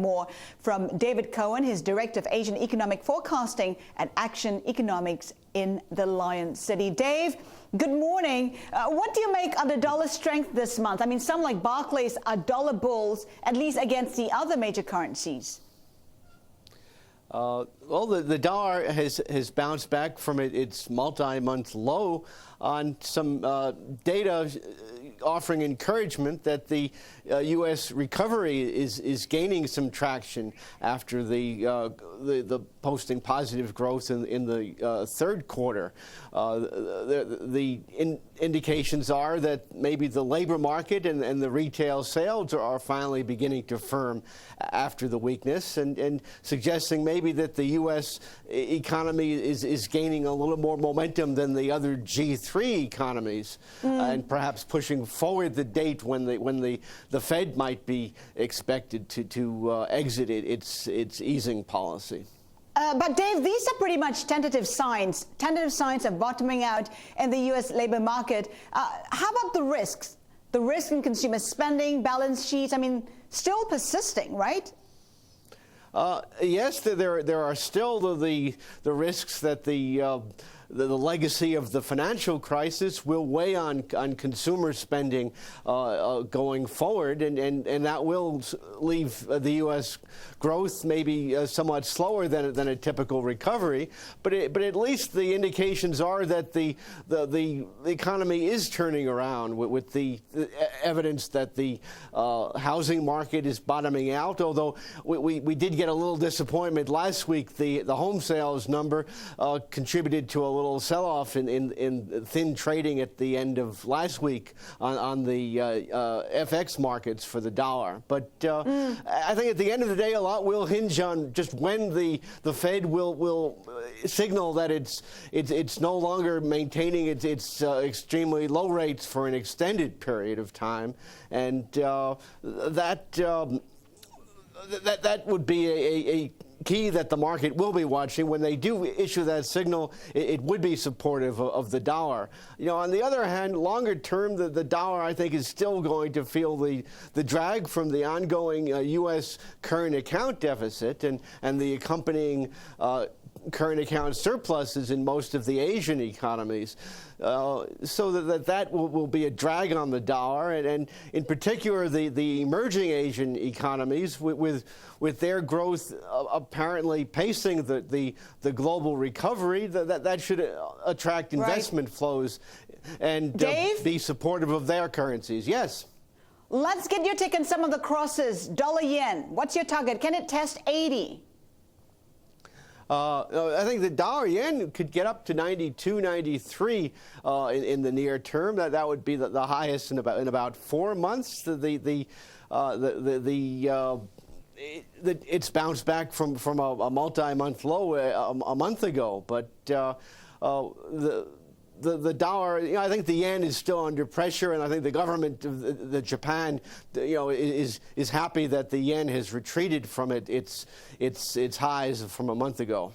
more from David Cohen, his Director of Asian Economic Forecasting at Action Economics in the Lion City. Dave, good morning. What do you make of the dollar strength this month? I mean, some like Barclays are dollar bulls, at least against the other major currencies. Well, the dollar has bounced back from its multi-month low on some data offering encouragement that the U.S. recovery is gaining some traction after the posting positive growth in the third quarter. The indications are that maybe the labor market and the retail sales are finally beginning to firm after the weakness, and suggesting maybe that the U.S. economy is gaining a little more momentum than the other G3 economies, and perhaps pushing forward the date when the Fed might be expected to exit its easing policy. But Dave, these are pretty much tentative signs of bottoming out in the U.S. labor market. How about the risks? The risk in consumer spending, balance sheets, I mean, still persisting, right? Yes, there are still the risks that the legacy of the financial crisis will weigh on consumer spending going forward, and that will leave the U.S. growth maybe somewhat slower than a typical recovery. But at least the indications are that the economy is turning around with the evidence that the housing market is bottoming out. Although we did get a little disappointment last week, the home sales number contributed to a little sell-off in thin trading at the end of last week on the FX markets for the dollar. But I think at the end of the day, a lot will hinge on just when the Fed will signal that it's no longer maintaining its extremely low rates for an extended period of time, and that would be a key that the market will be watching. When they do issue that signal, it would be supportive of the dollar. You know, on the other hand, longer term, the dollar, I think, is still going to feel the drag from the ongoing U.S. current account deficit and the accompanying current account surpluses in most of the Asian economies, so that will be a drag on the dollar, and in particular the emerging Asian economies with their growth apparently pacing the global recovery. That should attract investment flows and be supportive of their currencies. Yes. Let's get your take on some of the crosses. Dollar yen, what's your target? Can it test 80? I think the dollar yen could get up to 92, 93 in the near term. That would be the highest in about 4 months. It's bounced back from a multi-month low a month ago, but the dollar, you know, I think the yen is still under pressure, and I think the government of the Japan, you know, is happy that the yen has retreated from its highs from a month ago.